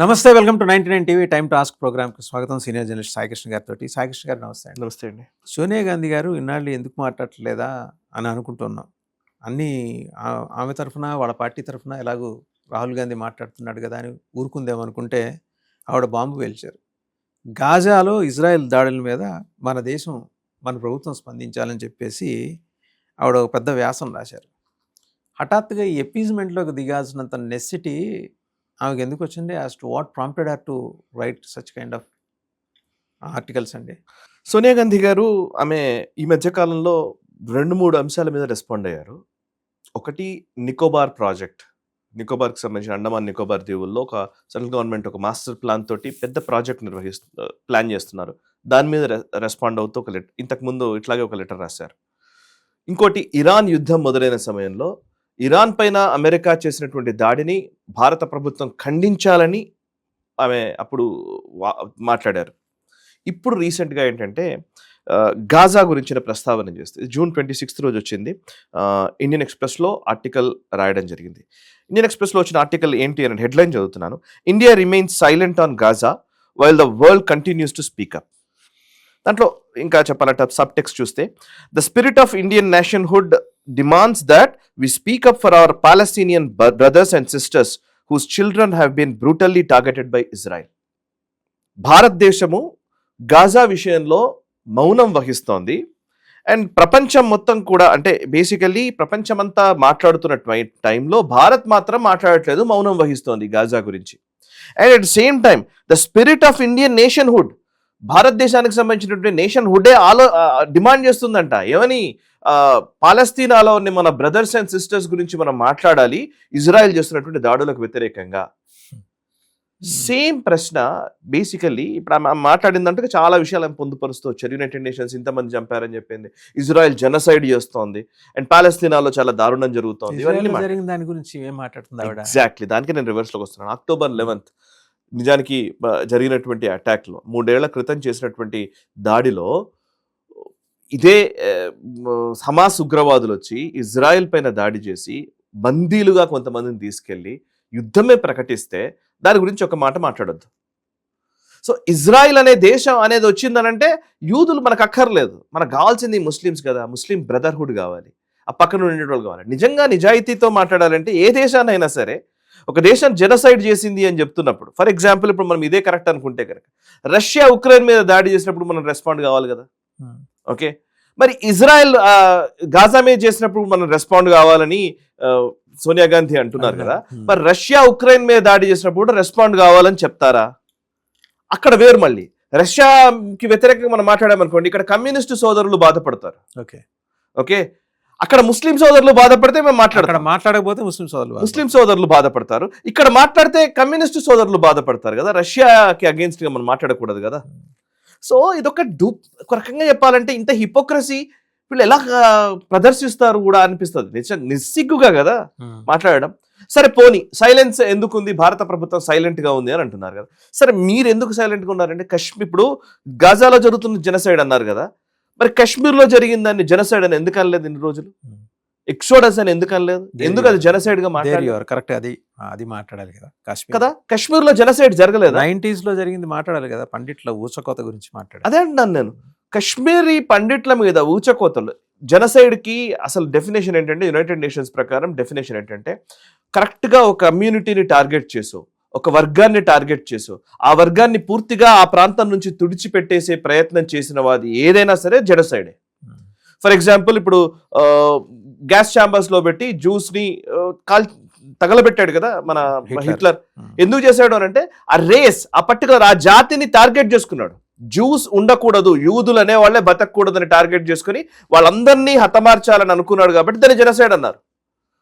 నమస్తే, welcome to 99 TV time to ask ప్రోగ్రామ్కి స్వాగతం. సీనియర్ జర్నలిస్ట్ సాయికృష్ణ గారితో. సాయికృష్ణ గారు నమస్తే అండి. నమస్తే అండి. సోనియా గాంధీ గారు ఇన్నాళ్ళు ఎందుకు మాట్లాడట్లేదా అని అనుకుంటున్నాం. అన్నీ ఆమె తరఫున వాళ్ళ పార్టీ తరఫున ఎలాగూ రాహుల్ గాంధీ మాట్లాడుతున్నాడు కదా అని ఊరుకుందేమనుకుంటే ఆవిడ బాంబు పేల్చారు. గాజాలో ఇజ్రాయెల్ దాడుల మీద మన దేశం, మన ప్రభుత్వం స్పందించాలని చెప్పేసి ఆవిడ ఒక పెద్ద వ్యాసం రాశారు. హఠాత్తుగా ఈ ఎపీజ్మెంట్లోకి దిగాల్సినంత నెసిటీ ఆమెకు ఎందుకు వచ్చింది? As to what prompted her to right such kind of articles అండి? సోనియా గాంధీ గారు ఆమె ఈ మధ్య కాలంలో 2-3 అంశాల మీద రెస్పాండ్ అయ్యారు. ఒకటి నికోబార్ ప్రాజెక్ట్. నికోబార్కి సంబంధించిన అండమాన్ నికోబార్ దీవుల్లో ఒక సెంట్రల్ గవర్నమెంట్ ఒక మాస్టర్ ప్లాన్ తోటి పెద్ద ప్రాజెక్ట్ ప్లాన్ చేస్తున్నారు. దాని మీద రెస్పాండ్ అవుతూ ఒక లెటర్, ఇంతకుముందు ఇట్లాగే ఒక లెటర్ రాశారు. ఇంకోటి, ఇరాన్ యుద్ధం మొదలైన సమయంలో ఇరాన్ పైన అమెరికా చేసినటువంటి దాడిని భారత ప్రభుత్వం ఖండించాలని ఆమె అప్పుడు మాట్లాడారు. ఇప్పుడు రీసెంట్గా ఏంటంటే గాజా గురించిన ప్రస్తావన చేస్తే జూన్ 26 రోజు వచ్చింది. ఇండియన్ ఎక్స్ప్రెస్లో ఆర్టికల్ రాయడం జరిగింది. ఇండియన్ ఎక్స్ప్రెస్లో వచ్చిన ఆర్టికల్ ఏంటి అని హెడ్లైన్ చదువుతున్నాను. India remains silent on Gaza while the world continues to speak up. దాంట్లో ఇంకా చెప్పాలంటే సబ్ టెక్స్ట్ చూస్తే, the spirit of Indian nationhood demands that we speak up for our Palestinian brothers and sisters whose children have been brutally targeted by Israel. భారతదేశము Gaza విషయంలో మౌనం వహిస్తోంది. And ప్రపంచం మొత్తం కూడా, అంటే బేసికల్లీ ప్రపంచమంతా మాట్లాడుతున్న టైంలో భారత్ మాత్రం మాట్లాడట్లేదు, మౌనం వహిస్తోంది గాజా గురించి. And at the same time the spirit of Indian nationhood, భారతదేశానికి సంబంధించినటువంటి నేషన్హుడే డిమాండ్ చేస్తుందంట. ఏమని? పాలస్తీనాలో మన బ్రదర్స్ అండ్ సిస్టర్స్ గురించి మనం మాట్లాడాలి, ఇజ్రాయెల్ చేస్తున్నటువంటి దాడులకు వ్యతిరేకంగా. సేమ్ ప్రశ్న బేసికల్లీ ఇప్పుడు మాట్లాడిందంటే చాలా విషయాలు పొందుపరుస్తూ వచ్చారు. యునైటెడ్ నేషన్స్ ఇంతమంది చంపారని చెప్పింది, ఇజ్రాయెల్ జెనోసైడ్ చేస్తోంది, అండ్ పాలస్తీనాలో చాలా దారుణం జరుగుతోంది. దాని గురించి ఏం మాట్లాడుతుంది? ఎగ్జాక్ట్లీ దానికి నేను రివర్స్లోకి వస్తున్నాను. అక్టోబర్ 11 నిజానికి జరిగినటువంటి అటాక్లో, 3 ఏళ్ల క్రితం చేసినటువంటి దాడిలో ఇదే హమాస్ ఉగ్రవాదులు వచ్చి ఇజ్రాయెల్ పైన దాడి చేసి బందీలుగా కొంతమందిని తీసుకెళ్లి యుద్ధమే ప్రకటిస్తే దాని గురించి ఒక మాట మాట్లాడొద్దు. సో ఇజ్రాయెల్ అనే దేశం అనేది వచ్చిందనంటే యూదులు మనకు అక్కర్లేదు, మనకు కావాల్సింది ముస్లిమ్స్ కదా, ముస్లిం బ్రదర్హుడ్ కావాలి, ఆ పక్కన ఉండేటోళ్ళు కావాలి. నిజంగా నిజాయితీతో మాట్లాడాలంటే ఏ దేశాన్నైనా సరే, ఒక దేశం జెనోసైడ్ చేసింది అని చెప్తున్నప్పుడు, ఫర్ ఎగ్జాంపుల్ ఇప్పుడు మనం ఇదే కరెక్ట్ అనుకుంటే కనుక రష్యా ఉక్రెయిన్ మీద దాడి చేసినప్పుడు మనం రెస్పాండ్ కావాలి కదా. ఓకే, మరి ఇజ్రాయెల్ గాజా మీద చేసినప్పుడు మనం రెస్పాండ్ కావాలని సోనియా గాంధీ అంటున్నారు కదా. మరి రష్యా ఉక్రెయిన్ మీద దాడి చేసినప్పుడు కూడా రెస్పాండ్ కావాలని చెప్తారా? అక్కడ వేరు. మళ్ళీ రష్యాకి వ్యతిరేకంగా మనం మాట్లాడామనుకోండి, ఇక్కడ కమ్యూనిస్టు సోదరులు బాధపడతారు. ఓకే, అక్కడ ముస్లిం సోదరులు బాధపడితే మేము మాట్లాడతాం, మాట్లాడకపోతే ముస్లిం సోదరులు బాధపడతారు. ఇక్కడ మాట్లాడితే కమ్యూనిస్టు సోదరులు బాధపడతారు కదా. రష్యాకి అగేన్స్ట్ గా మనం మాట్లాడకూడదు కదా. సో ఇదొక ఒక రకంగా చెప్పాలంటే ఇంత హిపోక్రసీ వీళ్ళు ఎలా ప్రదర్శిస్తారు కూడా అనిపిస్తుంది. నిస్సిగ్గుగా కదా మాట్లాడడం. సరే పోనీ సైలెన్స్ ఎందుకుంది, భారత ప్రభుత్వం సైలెంట్ గా ఉంది అని అంటున్నారు కదా. సరే మీరు ఎందుకు సైలెంట్ గా ఉన్నారంటే, కాశ్మీర్ ఇప్పుడు గాజాలో జరుగుతున్న జెనోసైడ్ అన్నారు కదా, మరి కాశ్మీర్ లో జరిగిందాన్ని జెనోసైడ్ అని ఎందుకు అనలేదు? ఇన్ని రోజులు ఎక్సోడస్ అని ఎందుకు అనలేదు? ఎందుకు అది జెనోసైడ్ గా మాట్లాడారు? కరెక్ట్, అది మాట్లాడాలి కదా. కాశ్మీర్ లో జెనోసైడ్ జరగలేదు, 90s లో జరిగింది మాట్లాడాలి కదా. పండిట్ల ఊచకోత గురించి మాట్లాడాలి. అదే అంటున్నాను నేను, కాశ్మీరీ పండిట్ల మీద ఊచకోతలు. జెనోసైడ్ కి అసలు డెఫినేషన్ ఏంటంటే, యునైటెడ్ నేషన్స్ ప్రకారం డెఫినేషన్ ఏంటంటే, కరెక్ట్ గా ఒక కమ్యూనిటీని టార్గెట్ చేసో, ఒక వర్గాన్ని టార్గెట్ చేసో, ఆ వర్గాన్ని పూర్తిగా ఆ ప్రాంతం నుంచి తుడిచిపెట్టేసే ప్రయత్నం చేసిన వాది ఏదైనా సరే జెనోసైడే. ఫర్ ఎగ్జాంపుల్ ఇప్పుడు గ్యాస్ ఛాంబర్స్ లో పెట్టి జ్యూస్ ని తగలబెట్టాడు కదా మన హిట్లర్. ఎందుకు చేశాడు అని అంటే, ఆ రేస్, ఆ పర్టికులర్ ఆ జాతిని టార్గెట్ చేసుకున్నాడు. జ్యూస్ ఉండకూడదు, యూదులు అనే వాళ్ళే బతకూడదని టార్గెట్ చేసుకుని వాళ్ళందరినీ హతమార్చాలని అనుకున్నాడు కాబట్టి దాన్ని జెనోసైడ్ అన్నారు.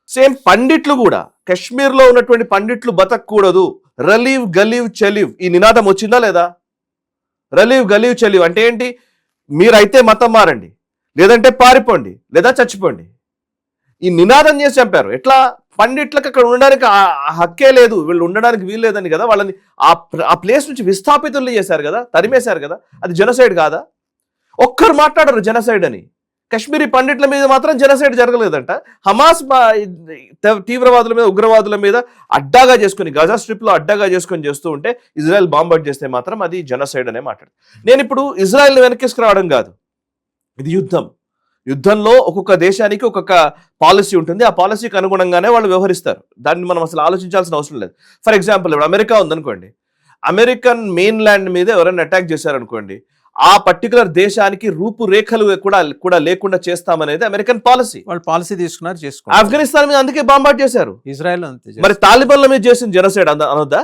సేమ్ పండిట్లు కూడా, కాశ్మీర్లో ఉన్నటువంటి పండిట్లు బతకూడదు, రలీవ్ గలీవ్ చలీవ్ ఈ నినాదం వచ్చిందా లేదా? రలీవ్ గలీవ్ చలీవ్ అంటే ఏంటి? మీరైతే మతం మారండి, లేదంటే పారిపోండి, లేదా చచ్చిపోండి. ఈ నినాదం చేసి చంపారు. ఎట్లా? పండిట్లకు అక్కడ ఉండడానికి హక్కే లేదు, వీళ్ళు ఉండడానికి వీలు లేదని కదా వాళ్ళని ఆ ప్లేస్ నుంచి విస్థాపితులు చేశారు కదా, తరిమేశారు కదా. అది జెనోసైడ్ కాదా? ఒక్కరు మాట్లాడరు జెనోసైడ్ అని. కశ్మీరీ పండిట్ల మీద మాత్రం జెనోసైడ్ జరగలేదంట. హమాస్ తీవ్రవాదుల మీద, ఉగ్రవాదుల మీద అడ్డాగా చేసుకుని, గజా స్ట్రిప్ లో అడ్డాగా చేసుకొని చేస్తూ ఉంటే ఇజ్రాయెల్ బాంబర్డ్ చేస్తే మాత్రం అది జెనోసైడ్ అనే మాట్లాడు. నేను ఇప్పుడు ఇజ్రాయెల్ వెనకేసుకురావడం కాదు, ఇది యుద్ధం. యుద్ధంలో ఒక్కొక్క దేశానికి ఒక్కొక్క పాలసీ ఉంటుంది, ఆ పాలసీకి అనుగుణంగానే వాళ్ళు వ్యవహరిస్తారు. దాన్ని మనం అసలు ఆలోచించాల్సిన అవసరం లేదు. ఫర్ ఎగ్జాంపుల్ ఇప్పుడు అమెరికా ఉందనుకోండి, అమెరికన్ మెయిన్ ల్యాండ్ మీద ఎవరైనా అటాక్ చేశారనుకోండి, ఆ పర్టికులర్ దేశానికి రూపురేఖలు కూడా లేకుండా చేస్తామనేది అమెరికన్ పాలసీ. వాళ్ళు పాలసీ తీసుకున్నారు, చేసుకున్నారు. ఆఫ్ఘనిస్తాన్ మీద అందుకే బాంబార్డ్ చేశారు. ఇజ్రాయెల్ అంతే. మరి తాలిబాన్ల మీద చేసిన జెనోసైడ్ అనొద్దా?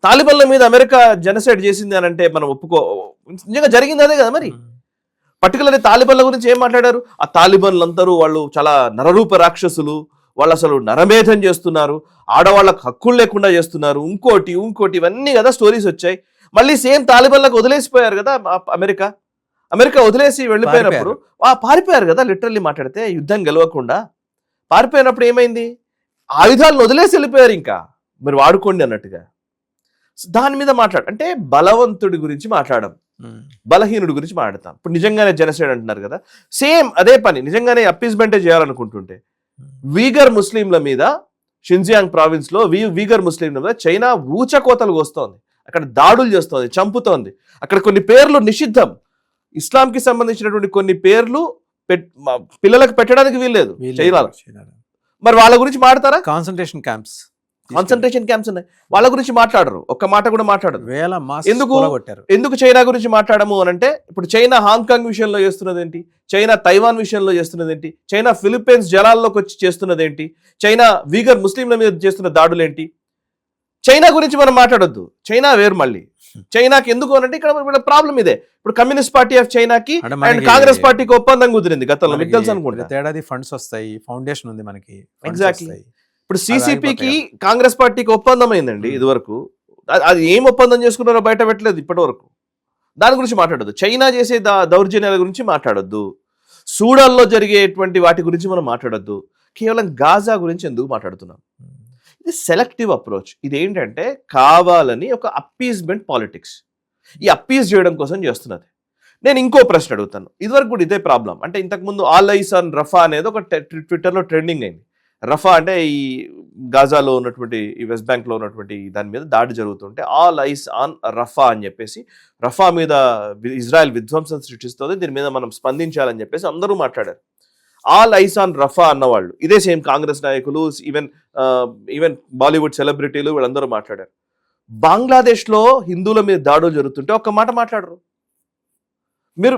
తాలిబాన్ల మీద అమెరికా జెనోసైడ్ చేసింది అని అంటే మనం నిజంగా జరిగింది అదే కదా. మరి పర్టికులర్లీ తాలిబాన్ల గురించి ఏం మాట్లాడారు? ఆ తాలిబాన్లందరూ వాళ్ళు చాలా నరరూప రాక్షసులు, వాళ్ళు అసలు నరమేధం చేస్తున్నారు, ఆడవాళ్ళకు హక్కులు లేకుండా చేస్తున్నారు, ఇంకోటి ఇవన్నీ కదా స్టోరీస్ వచ్చాయి. మళ్ళీ సేమ్ తాలిబాన్లకు వదిలేసిపోయారు కదా అమెరికా వదిలేసి వెళ్ళిపోయినప్పుడు పారిపోయారు కదా. లిటరల్లీ మాట్లాడితే యుద్ధం గెలవకుండా పారిపోయినప్పుడు ఏమైంది? ఆయుధాలను వదిలేసి వెళ్ళిపోయారు, ఇంకా మీరు వాడుకోండి అన్నట్టుగా. దాని మీద అంటే బలవంతుడి గురించి మాట్లాడడం, బలహీనుడి గురించి మాట్లాడతాం. ఇప్పుడు నిజంగానే జెనోసైడ్ అంటున్నారు కదా, సేమ్ అదే పని నిజంగానే అప్పీస్మెంటే చేయాలనుకుంటుంటే వీగర్ ముస్లింల మీద షిన్జియాంగ్ ప్రావిన్స్ లో వీగర్ ముస్లింల మీద చైనా ఊచకోతలు కోస్తోంది, అక్కడ దాడులు చేస్తోంది, చంపుతోంది. అక్కడ కొన్ని పేర్లు నిషిద్ధం, ఇస్లాంకి సంబంధించినటువంటి కొన్ని పేర్లు పిల్లలకు పెట్టడానికి వీల్లేదు చైనాలో. మరి వాళ్ళ గురించి మాట్లాడతారా? కాన్సంట్రేషన్ క్యాంప్స్ ఉన్నాయి, వాళ్ళ గురించి మాట్లాడరు, ఒక్క మాట కూడా మాట్లాడరు. ఎందుకు చైనా గురించి మాట్లాడము అని అంటే, ఇప్పుడు చైనా హాంకాంగ్ విషయంలో చేస్తున్నది ఏంటి, చైనా తైవాన్ విషయంలో చేస్తున్నది ఏంటి, చైనా ఫిలిప్పీన్స్ జలాల్లోకి వచ్చి చేస్తున్నది ఏంటి, చైనా వీగర్ ముస్లింల మీద చేస్తున్న దాడులు ఏంటి? చైనా గురించి మనం మాట్లాడొద్దు, చైనా వేరు. మళ్ళీ చైనాకి ఎందుకు అనంటే ఇక్కడ ప్రాబ్లం ఇదే. ఇప్పుడు కమ్యూనిస్ట్ పార్టీ ఆఫ్ చైనాకి అండ్ కాంగ్రెస్ పార్టీకి ఒప్పందం కుదిరింది గతంలో, మీకు తెలుసు అనుకుంటా. తేడాది ఫండ్స్ వస్తాయి, ఫౌండేషన్ ఉంది మనకి. ఎగ్జాక్ట్లీ. ఇప్పుడు సిసిపికి కాంగ్రెస్ పార్టీకి ఒప్పందం అయిందండి ఇది వరకు. అది ఏం ఒప్పందం చేసుకున్నారో బయట పెట్టలేదు ఇప్పటి వరకు. దాని గురించి మాట్లాడొద్దు. చైనా చేసే దౌర్జన్యాల గురించి మాట్లాడొద్దు, సూడాన్లో జరిగేటువంటి వాటి గురించి మనం మాట్లాడొద్దు. కేవలం గాజా గురించి ఎందుకు మాట్లాడుతున్నాం? ఇది సెలెక్టివ్ అప్రోచ్. ఇది ఏంటంటే కావాలని ఒక అప్పీజ్మెంట్ పాలిటిక్స్, ఈ అప్పీజ్ చేయడం కోసం చేస్తున్నది. నేను ఇంకో ప్రశ్న అడుగుతాను. ఇదివరకు కూడా ఇదే ప్రాబ్లం. అంటే ఇంతకుముందు ఆల్ ఐస్ ఆన్ రఫా అనేది ఒక ట్విట్టర్లో ట్రెండింగ్ అయింది. రఫా అంటే ఈ గాజాలో ఉన్నటువంటి, ఈ వెస్ట్ బ్యాంక్లో ఉన్నటువంటి దాని మీద దాడి జరుగుతుంటే ఆల్ ఐస్ ఆన్ రఫా అని చెప్పేసి, రఫా మీద ఇజ్రాయెల్ విధ్వంసం సృష్టిస్తుంది, దీని మీద మనం స్పందించాలని చెప్పేసి అందరూ మాట్లాడారు. ఆల్ ఐస్ ఆన్ రఫా అన్నవాళ్ళు ఇదే సేమ్ కాంగ్రెస్ నాయకులు, ఈవెన్ బాలీవుడ్ సెలబ్రిటీలు, వీళ్ళందరూ మాట్లాడారు. బంగ్లాదేశ్లో హిందువుల మీద దాడులు జరుగుతుంటే ఒక్క మాట మాట్లాడరు. మీరు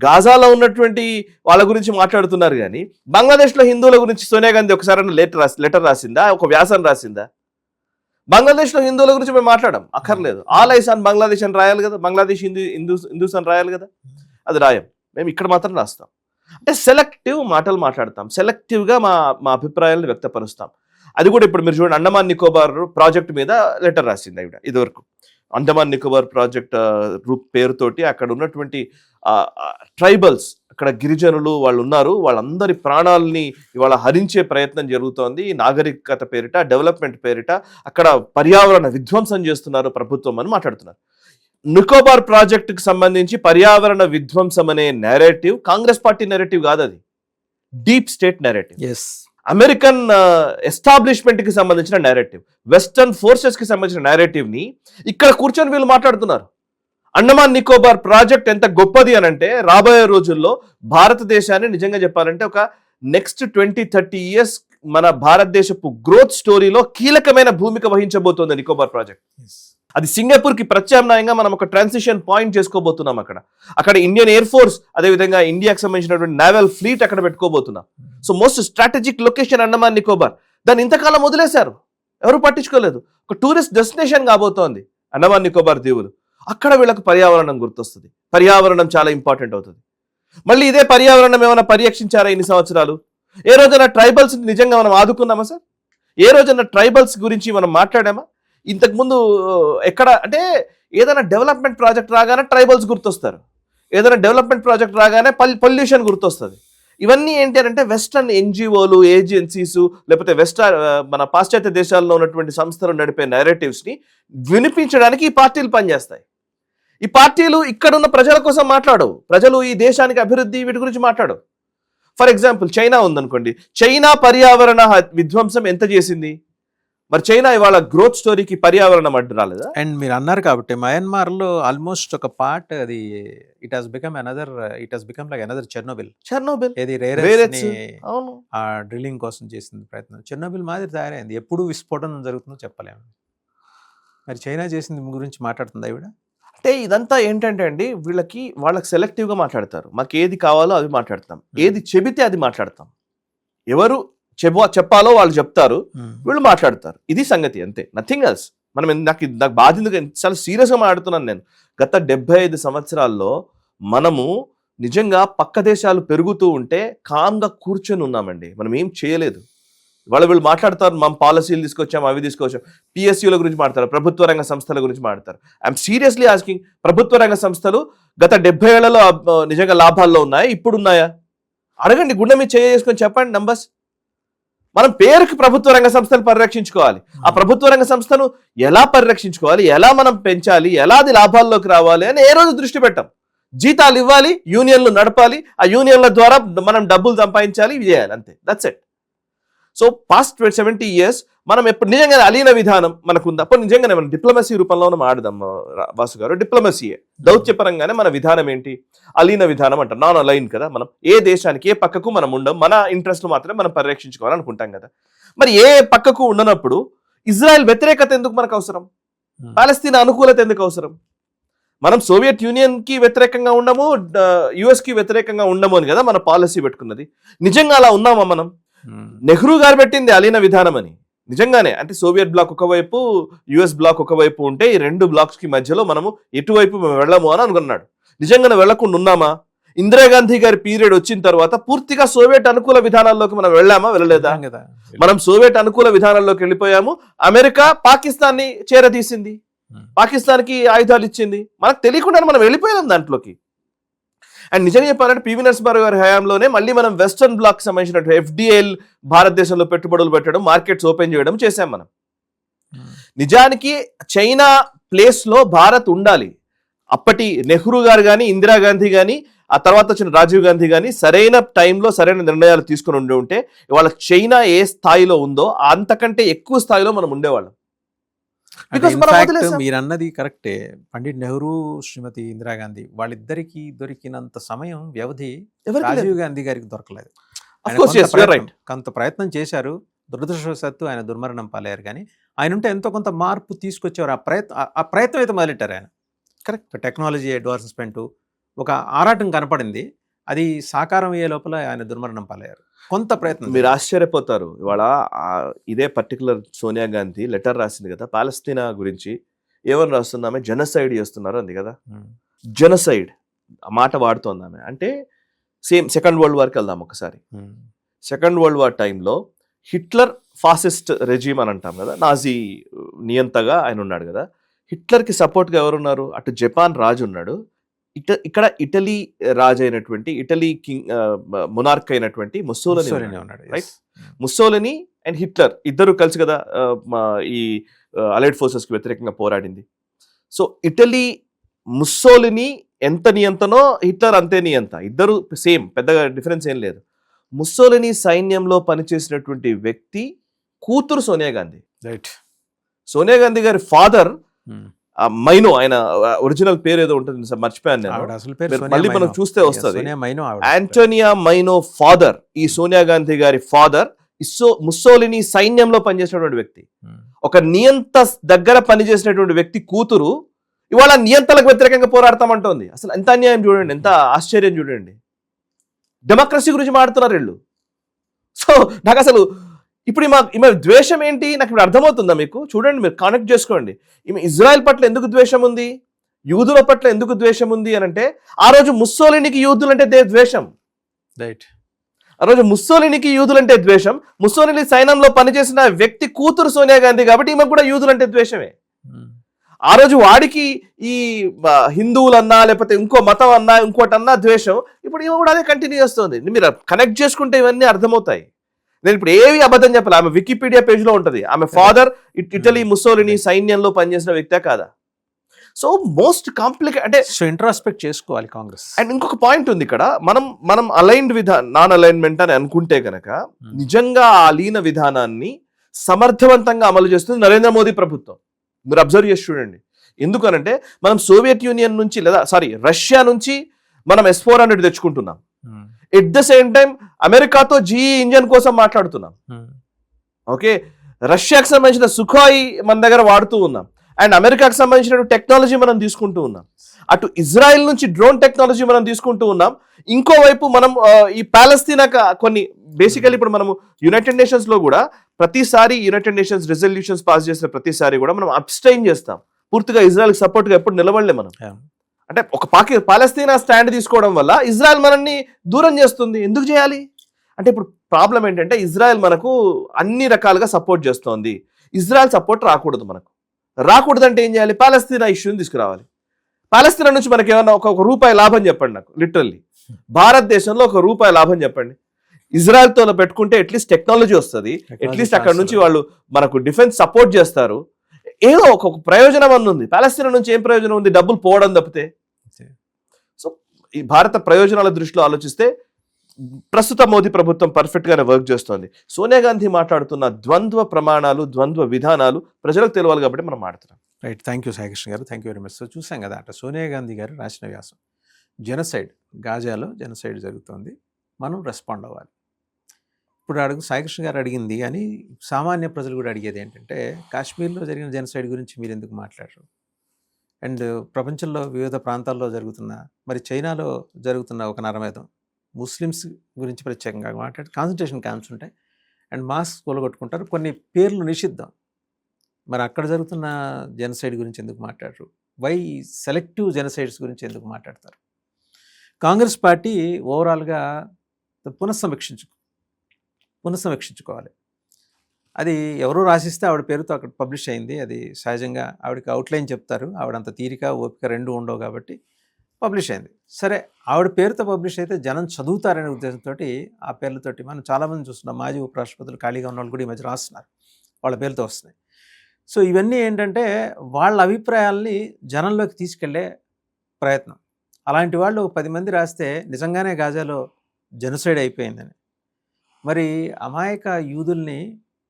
గాజాలో ఉన్నటువంటి వాళ్ళ గురించి మాట్లాడుతున్నారు కానీ బంగ్లాదేశ్లో హిందువుల గురించి సోనియా గాంధీ ఒకసారి లెటర్ రాసిందా, ఒక వ్యాసం రాసిందా? బంగ్లాదేశ్లో హిందువుల గురించి మేము మాట్లాడాం, అక్కర్లేదు. ఆల్ ఐస్ ఆన్ బంగ్లాదేశ్ అని రాయాలి కదా, బంగ్లాదేశ్ హిందూస్ అని రాయాలి కదా, అది రాయం. మేము ఇక్కడ మాత్రం రాస్తాం. అంటే సెలెక్టివ్ మాటలు మాట్లాడతాం, సెలెక్టివ్గా మా అభిప్రాయాలను వ్యక్తపరుస్తాం. అది కూడా ఇప్పుడు మీరు చూడండి, అండమాన్ నికోబార్ ప్రాజెక్ట్ మీద లెటర్ రాసింది ఆవిడ. ఇదివరకు అండమాన్ నికోబార్ ప్రాజెక్ట్ పేరుతోటి అక్కడ ఉన్నటువంటి ట్రైబల్స్, అక్కడ గిరిజనులు వాళ్ళు ఉన్నారు, వాళ్ళందరి ప్రాణాలని ఇవాళ హరించే ప్రయత్నం జరుగుతోంది. నాగరికత పేరిట, డెవలప్మెంట్ పేరిట అక్కడ పర్యావరణ విధ్వంసం చేస్తున్నారు ప్రభుత్వం అని మాట్లాడుతున్నారు. నికోబార్ ప్రాజెక్టుకి సంబంధించి పర్యావరణ విధ్వంసం అనే నేరేటివ్ కాంగ్రెస్ పార్టీ నేరేటివ్ కాదు, అది deep state narrative. American establishment కి సంబంధించిన నేరేటివ్, వెస్టర్న్ ఫోర్సెస్ కి సంబంధించిన నేరేటివ్ ని ఇక్కడ కూర్చొని వీళ్ళు మాట్లాడుతున్నారు. అండమాన్ నికోబార్ ప్రాజెక్ట్ ఎంత గొప్పది అని అంటే, రాబోయే రోజుల్లో భారతదేశాన్ని నిజంగా చెప్పాలంటే ఒక నెక్స్ట్ 20-30 years మన భారతదేశపు గ్రోత్ స్టోరీలో కీలకమైన భూమిక వహించబోతోంది నికోబార్ ప్రాజెక్ట్. అది సింగపూర్ కి ప్రత్యామ్నాయంగా మనం ఒక ట్రాన్సిషన్ పాయింట్ చేసుకోబోతున్నాం. అక్కడ ఇండియన్ ఎయిర్ ఫోర్స్, అదేవిధంగా ఇండియాకి సంబంధించినటువంటి నేవల్ ఫ్లీట్ అక్కడ పెట్టుకోబోతున్నాం. So most strategic location Andaman Nicobar. దాన్ని ఇంతకాలం వదిలేశారు, ఎవరు పట్టించుకోలేదు. ఒక టూరిస్ట్ డెస్టినేషన్ కాబోతోంది అండమాన్ నికోబార్ దీవులు. అక్కడ వీళ్ళకు పర్యావరణం గుర్తొస్తుంది, పర్యావరణం చాలా ఇంపార్టెంట్ అవుతుంది. మళ్ళీ ఇదే పర్యావరణం ఏమైనా పరిరక్షించారా ఇన్ని సంవత్సరాలు? ఏ రోజైనా ట్రైబల్స్ నిజంగా మనం ఆదుకున్నామా సార్? ఏ రోజైనా ట్రైబల్స్ గురించి మనం మాట్లాడామా? ఇంతకుముందు ఎక్కడ అంటే ఏదైనా డెవలప్మెంట్ ప్రాజెక్ట్ రాగానే ట్రైబల్స్ గుర్తొస్తారు, ఏదైనా డెవలప్మెంట్ ప్రాజెక్ట్ రాగానే పొల్యూషన్ గుర్తొస్తుంది. ఇవన్నీ ఏంటి అంటే వెస్టర్న్ ఎన్జిఓలు, ఏజెన్సీస్, లేకపోతే మన పాశ్చాత్య దేశాల్లో ఉన్నటువంటి సంస్థలు నడిపే నేరేటివ్స్ని వినిపించడానికి ఈ పార్టీలు పనిచేస్తాయి. ఈ పార్టీలు ఇక్కడున్న ప్రజల కోసం మాట్లాడవు. ప్రజలు ఈ దేశానికి అభివృద్ధి వీటి గురించి మాట్లాడవు. ఫర్ ఎగ్జాంపుల్ చైనా ఉందనుకోండి, చైనా పర్యావరణ విధ్వంసం ఎంత చేసింది? మరి చైనా ఇవాళ గ్రోత్ స్టోరీకి పర్యావరణం అడ్డు రాలేదా? అండ్ మీరు అన్నారు కాబట్టి మయన్మార్లో ఆల్మోస్ట్ ఒక పార్ట్ అది it has become like another Chernobyl ఏది రేరెస్ అవును, ఆ డ్రిల్లింగ్ కోసం చేసింది ప్రయత్నం చెర్నోబిల్ మాదిరి తయారైంది. ఎప్పుడు విస్ఫోటనం జరుగుతుందో చెప్పలేము. మరి చైనా చేసింది గురించి మాట్లాడుతుందా ఇవిడ? అంటే ఇదంతా ఏంటంటే అండి, వాళ్ళకి సెలెక్టివ్ గా మాట్లాడతారు. మాకు ఏది కావాలో అవి మాట్లాడతాం, ఏది చెబితే అది మాట్లాడతాం. ఎవరు చెప్పాలో వాళ్ళు చెప్తారు, వీళ్ళు మాట్లాడతారు. ఇది సంగతి, అంతే, నథింగ్ ఎల్స్. నాకు బాధ ఎందుకు, చాలా సీరియస్ గా మాట్లాడుతున్నాను నేను. గత 75 సంవత్సరాల్లో మనము నిజంగా పక్క దేశాలు పెరుగుతూ ఉంటే కామ్గా కూర్చొని ఉన్నామండి. మనం ఏం చేయలేదు. వీళ్ళు మాట్లాడతారు, మనం పాలసీలు తీసుకొచ్చాం, అవి తీసుకొచ్చాం. పిఎస్యూల గురించి మాట్లాడతారు, ప్రభుత్వ రంగ సంస్థల గురించి మాట్లాడతారు. ఐఎమ్ సీరియస్లీ ఆస్కింగ్, ప్రభుత్వ రంగ సంస్థలు గత 70 ఏళ్లలో నిజంగా లాభాల్లో ఉన్నాయా? ఇప్పుడు ఉన్నాయా? అడగండి, గుండె మీద చేసుకొని చెప్పండి నంబర్స్. మనం పేరుకి ప్రభుత్వ రంగ సంస్థలు పరిరక్షించుకోవాలి. ఆ ప్రభుత్వ రంగ సంస్థను ఎలా పరిరక్షించుకోవాలి, ఎలా మనం పెంచాలి, ఎలా అది లాభాల్లోకి రావాలి అని ఏ రోజు దృష్టి పెట్టాం. జీతాలు ఇవ్వాలి, యూనియన్లు నడపాలి, ఆ యూనియన్ల ద్వారా మనం డబ్బులు సంపాదించాలి, ఇవి చేయాలి, అంతే, that's it. So past 70 years మనం ఎప్పుడు నిజంగానే అలీన విధానం మనకుంది. అప్పుడు నిజంగానే మనం డిప్లొమసీ రూపంలో మనం ఆడదాం వాసు గారు. డిప్లొమసీయే, దౌత్యపరంగానే మన విధానం ఏంటి? అలీన విధానం అంటారు, నాన్ అలైన్ కదా. మనం ఏ దేశానికి ఏ పక్కకు మనం ఉండం, మన ఇంట్రెస్ట్లు మాత్రమే మనం పరిరక్షించుకోవాలనుకుంటాం కదా. మరి ఏ పక్కకు ఉండనప్పుడు ఇజ్రాయెల్ వ్యతిరేకత ఎందుకు మనకు అవసరం? పాలస్తీనా అనుకూలత ఎందుకు అవసరం? మనం సోవియట్ యూనియన్ కి వ్యతిరేకంగా ఉండము, యుఎస్ కి వ్యతిరేకంగా ఉండము అని కదా మన పాలసీ పెట్టుకున్నది. నిజంగా అలా ఉన్నామా మనం? నెహ్రూ గారు పెట్టింది అలీన విధానం అని. నిజంగానే అంటే సోవియట్ బ్లాక్ ఒకవైపు, యుఎస్ బ్లాక్ ఒకవైపు ఉంటే ఈ రెండు బ్లాక్స్ కి మధ్యలో మనము ఎటువైపు మేము వెళ్ళము అని అనుకున్నాడు. నిజంగానే వెళ్లకుండా ఉన్నామా? ఇందిరాగాంధీ గారి పీరియడ్ వచ్చిన తర్వాత పూర్తిగా సోవియట్ అనుకూల విధానాల్లోకి మనం వెళ్ళామా, వెళ్ళలేదా? మనం సోవియట్ అనుకూల విధానాల్లోకి వెళ్ళిపోయాము. అమెరికా పాకిస్తాన్ ని చేరదీసింది, పాకిస్తాన్ కి ఆయుధాలు ఇచ్చింది. మనకు తెలియకుండానే మనం వెళ్ళిపోయాం దాంట్లోకి. అండ్ నిజంగా చెప్పాలంటే పివి నరసింహారావు గారి హయాంలోనే మళ్ళీ మనం వెస్టర్న్ బ్లాక్ సంబంధించినట్టు ఎఫ్డిఐల్ భారతదేశంలో పెట్టుబడులు పెట్టడం, మార్కెట్స్ ఓపెన్ చేయడం చేశాం మనం. నిజానికి చైనా ప్లేస్ లో భారత్ ఉండాలి. అప్పటి నెహ్రూ గారు కానీ, ఇందిరాగాంధీ కానీ, ఆ తర్వాత వచ్చిన రాజీవ్ గాంధీ కానీ సరైన టైంలో సరైన నిర్ణయాలు తీసుకుని ఉంటే ఇవాళ చైనా ఏ స్థాయిలో ఉందో అంతకంటే ఎక్కువ స్థాయిలో మనం ఉండేవాళ్ళం. మీరు అన్నది కరెక్టే. పండిట్ నెహ్రూ, శ్రీమతి ఇందిరాగాంధీ వాళ్ళిద్దరికి దొరికినంత సమయం వ్యవధి రాజీవ్ గాంధీ గారికి దొరకలేదు. కొంత ప్రయత్నం చేశారు, దురదృష్టవశాత్తు ఆయన దుర్మరణం పాలయ్యారు. కానీ ఆయన ఉంటే ఎంతో కొంత మార్పు తీసుకొచ్చేవారు. ఆ ప్రయత్నం అయితే మొదలెట్టారు ఆయన. కరెక్ట్, టెక్నాలజీ అడ్వాన్స్మెంట్, ఒక ఆరాటం కనపడింది. అది సాకారం అయ్యే లోపల ఆయన దుర్మరణం పాలయ్యారు. కొంత ప్రయత్నం. మీరు ఆశ్చర్యపోతారు, ఇవాళ ఇదే పర్టికులర్ సోనియా గాంధీ లెటర్ రాసింది కదా పాలస్తీనా గురించి. ఏమని రాస్తుంది ఆమె? జెనోసైడ్ చేస్తున్నారు అంది కదా. జెనోసైడ్ ఆ మాట వాడుతోంది ఆమె. అంటే సేమ్ సెకండ్ వరల్డ్ వార్కి వెళ్దాం ఒకసారి. సెకండ్ వరల్డ్ వార్ టైంలో హిట్లర్ ఫాసిస్ట్ రెజీమ్ అని అంటాం కదా, నాజీ నియంతగా ఆయన ఉన్నాడు కదా. హిట్లర్కి సపోర్ట్గా ఎవరున్నారు? అటు జపాన్ రాజు ఉన్నాడు, ఇక్కడ ఇటలీ రాజు అయినటువంటి, ఇటలీ కింగ్ మొనార్క్ అయినటువంటి ముస్సోలినీ ఉన్నాడు, రైట్? ముస్సోలినీ అండ్ హిట్లర్ ఇద్దరు కలిసి కదా ఈ అలైడ్ ఫోర్సెస్ కి వ్యతిరేకంగా పోరాడింది. సో ఇటలీ ముస్సోలినీ ఎంత నియంతనో హిట్లర్ అంతే నియంత, ఇద్దరు సేమ్, పెద్దగా డిఫరెన్స్ ఏం లేదు. ముస్సోలినీ సైన్యంలో పనిచేసినటువంటి వ్యక్తి కూతురు సోనియా గాంధీ, రైట్? సోనియా గాంధీ గారి ఫాదర్ మైనో, ఆయన ఒరిజినల్ పేరు ఏదో ఉంటుంది, మర్చిపోయాను నేను, మళ్ళీ మనం చూస్తే వస్తుంది. ఆంటోనియా మైనో ఫాదర్, ఈ సోనియా గాంధీ గారి ఫాదర్ ముస్సోలినీ సైన్యంలో పనిచేసినటువంటి వ్యక్తి. ఒక నియంత దగ్గర పనిచేసినటువంటి వ్యక్తి కూతురు ఇవాళ నియంతలకు వ్యతిరేకంగా పోరాడతామంటోంది. అసలు ఎంత అన్యాయం చూడండి, ఎంత ఆశ్చర్యం చూడండి. డెమోక్రసీ గురించి మాట్లాడుతున్నారు వీళ్ళు. సో నాకు అసలు ఇప్పుడు ఈమె ద్వేషం ఏంటి నాకు ఇప్పుడు అర్థమవుతుందా మీకు? చూడండి, మీరు కనెక్ట్ చేసుకోండి. ఈమె ఇజ్రాయెల్ పట్ల ఎందుకు ద్వేషం ఉంది, యూదుల పట్ల ఎందుకు ద్వేషం ఉంది అని అంటే, ఆ రోజు ముస్సోలినీకి యూదులంటే ద్వేషం, రైట్? ఆ రోజు ముస్సోలినీకి యూదులంటే ద్వేషం. ముస్సోలినీ సైన్యంలో పనిచేసిన వ్యక్తి కూతురు సోనియా గాంధీ కాబట్టి ఈమె కూడా యూదులంటే ద్వేషమే. ఆ రోజు వాడికి ఈ హిందువులన్నా లేకపోతే ఇంకో మతం అన్నా ఇంకోటన్నా ద్వేషం, ఇప్పుడు ఈమె కూడా అదే కంటిన్యూ చేస్తుంది. మీరు కనెక్ట్ చేసుకుంటే ఇవన్నీ అర్థమవుతాయి. నేను ఇప్పుడు ఏవి అబద్ధం చెప్పాలి. ఆమె వికీపీడియా పేజ్ లో ఉంటది. ఆమె ఫాదర్ ఇటలీ ముస్సోలినీ సైన్యంలో పనిచేసిన వ్యక్తే కాదా? సో మోస్ట్ కాంప్లికేట్ అంటే సో ఇంట్రాస్పెక్ట్ చేసుకోవాలి కాంగ్రెస్. అండ్ ఇంకొక పాయింట్ ఉంది ఇక్కడ, మనం అలైన్డ్ నాన్ అలైన్మెంట్ అని అనుకుంటే కనుక నిజంగా ఆ అలీన విధానాన్ని సమర్థవంతంగా అమలు చేస్తుంది నరేంద్ర మోదీ ప్రభుత్వం. మీరు అబ్జర్వ్ చేసి చూడండి. ఎందుకనంటే మనం సోవియట్ యూనియన్ నుంచి రష్యా నుంచి మనం S-400 తెచ్చుకుంటున్నాం. ఎట్ ద సేమ్ టైం అమెరికాతో GE ఇంజన్ కోసం మాట్లాడుతున్నాం. ఓకే, రష్యాకి సంబంధించిన సుఖాయి మన దగ్గర వాడుతూ ఉన్నాం. అండ్ అమెరికాకి సంబంధించిన టెక్నాలజీ మనం తీసుకుంటూ ఉన్నాం. అటు ఇజ్రాయెల్ నుంచి డ్రోన్ టెక్నాలజీ మనం తీసుకుంటూ ఉన్నాం. ఇంకోవైపు మనం ఈ పాలస్తీనా కొన్ని బేసికలీ ఇప్పుడు మనము యునైటెడ్ నేషన్స్ లో కూడా ప్రతిసారి యునైటెడ్ నేషన్స్ రెజల్యూషన్స్ పాస్ చేసిన ప్రతిసారి కూడా మనం అబ్స్టైన్ చేస్తాం. పూర్తిగా ఇజ్రాయెల్కి సపోర్ట్ గా ఎప్పుడు నిలబడలే మనం. అంటే ఒక పాలస్తీనా స్టాండ్ తీసుకోవడం వల్ల ఇజ్రాయెల్ మనల్ని దూరం చేస్తుంది. ఎందుకు చేయాలి అంటే ఇప్పుడు ప్రాబ్లం ఏంటంటే ఇజ్రాయెల్ మనకు అన్ని రకాలుగా సపోర్ట్ చేస్తోంది. ఇజ్రాయెల్ సపోర్ట్ రాకూడదంటే ఏం చేయాలి? పాలస్తీనా ఇష్యూని తీసుకురావాలి. పాలస్తీనా నుంచి మనకి ఏమన్నా ఒక రూపాయి లాభం చెప్పండి నాకు. లిటరల్లీ భారతదేశంలో ₹1 లాభం చెప్పండి. ఇజ్రాయెల్తో పెట్టుకుంటే అట్లీస్ట్ టెక్నాలజీ వస్తుంది, అట్లీస్ట్ అక్కడ నుంచి వాళ్ళు మనకు డిఫెన్స్ సపోర్ట్ చేస్తారు. ఏదో ఒక ప్రయోజనం ఉంది. పాలస్తీనా నుంచి ఏం ప్రయోజనం ఉంది? డబ్బులు పోవడం తప్పితే. సో ఈ భారత ప్రయోజనాల దృష్టిలో ఆలోచిస్తే ప్రస్తుత మోదీ ప్రభుత్వం పర్ఫెక్ట్ గానే వర్క్ చేస్తోంది. సోనియా గాంధీ మాట్లాడుతున్న ద్వంద్వ ప్రమాణాలు, ద్వంద్వ విధానాలు ప్రజలకు తెలియాలి కాబట్టి మనం మాట్లాడుతున్నాం. రైట్, థ్యాంక్ యూ సాయికృష్ణ గారు, thank you very much. So చూసాం కదా అట్లా సోనియా గాంధీ గారు రాసిన వ్యాసం, జెనసైడ్, గాజాలో జెనసైడ్ జరుగుతోంది, మనం రెస్పాండ్ అవ్వాలి. ఇప్పుడు సాయికృష్ణ గారు అడిగింది అని సామాన్య ప్రజలు కూడా అడిగేది ఏంటంటే, కాశ్మీర్లో జరిగిన జెనసైడ్ గురించి మీరు ఎందుకు మాట్లాడరు? అండ్ ప్రపంచంలో వివిధ ప్రాంతాల్లో జరుగుతున్న, మరి చైనాలో జరుగుతున్న ఒక నరమేధం, ముస్లిమ్స్ గురించి ప్రత్యేకంగా మాట్లాడి కాన్సన్ట్రేషన్ క్యాంప్స్ ఉంటాయి అండ్ మాస్క్ కూలగొట్టుకుంటారు, కొన్ని పేర్లు నిషిద్ధం. మరి అక్కడ జరుగుతున్న జెనసైడ్ గురించి ఎందుకు మాట్లాడరు? వై సెలెక్టివ్ జెనసైడ్స్ గురించి ఎందుకు మాట్లాడతారు? కాంగ్రెస్ పార్టీ ఓవరాల్గా పునఃసమీక్షించుకోవాలి. అది ఎవరో రాసిస్తే ఆవిడ పేరుతో అక్కడ పబ్లిష్ అయింది. అది సహజంగా ఆవిడకి అవుట్లైన్ చెప్తారు, ఆవిడంత తీరిక ఓపిక రెండు ఉండవు కాబట్టి పబ్లిష్ అయింది. సరే, ఆవిడ పేరుతో పబ్లిష్ అయితే జనం చదువుతారనే ఉద్దేశంతో ఆ పేర్లతోటి మనం చాలామంది చూస్తున్నాం. మాజీ ఉపరాష్ట్రపతులు ఖాళీగా ఉన్న వాళ్ళు కూడా ఈ మధ్య రాస్తున్నారు, వాళ్ళ పేరుతో వస్తున్నాయి. సో ఇవన్నీ ఏంటంటే వాళ్ళ అభిప్రాయాల్ని జనంలోకి తీసుకెళ్లే ప్రయత్నం. అలాంటి వాళ్ళు 10 మంది రాస్తే నిజంగానే గాజాలో జెనోసైడ్ అయిపోయిందని, మరి అమాయక యూదుల్ని,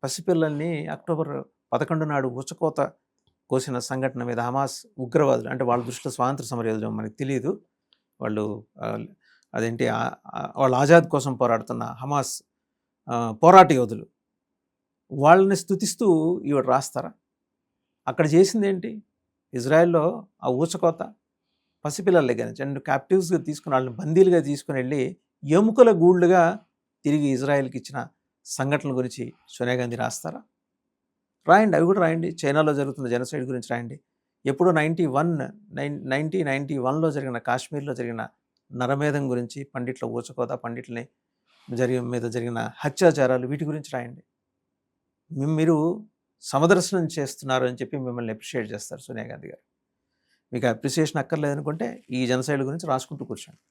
పసిపిల్లల్ని October 11 నాడు ఉచకోత కోసిన సంఘటన మీద హమాస్ ఉగ్రవాదులు, అంటే వాళ్ళ దృష్టిలో స్వాతంత్ర సమరయోధులు మనకు తెలియదు, వాళ్ళు వాళ్ళ ఆజాద్ కోసం పోరాడుతున్న హమాస్ పోరాట యోధులు, వాళ్ళని స్తుతిస్తూ ఈవిడ రాస్తారా? అక్కడ చేసింది ఏంటి? ఇజ్రాయెల్లో ఆ ఊచకోత, పసిపిల్లల దగ్గర నుంచి అండ్ క్యాప్టివ్స్గా తీసుకుని వాళ్ళని బందీలుగా తీసుకుని వెళ్ళి ఎముకల గూళ్ళుగా తిరిగి ఇజ్రాయెల్కి ఇచ్చిన సంఘటనల గురించి సోనియా గాంధీ రాస్తారా? రాయండి, అవి కూడా రాయండి. చైనాలో జరుగుతున్న జెనోసైడ్ గురించి రాయండి. ఎప్పుడో 1991లో జరిగిన కాశ్మీర్లో జరిగిన నరమేధం గురించి, పండిట్ల ఊచకోత, పండిట్లని మీద జరిగిన హత్యాచారాలు, వీటి గురించి రాయండి. మీరు సమదర్శనం చేస్తున్నారు అని చెప్పి మిమ్మల్ని అప్రిషియేట్ చేస్తారు సోనియా గాంధీ గారు. మీకు అప్రిసియేషన్ అక్కర్లేదనుకుంటే ఈ జెనోసైడ్ గురించి రాసుకుంటూ కూర్చోండి.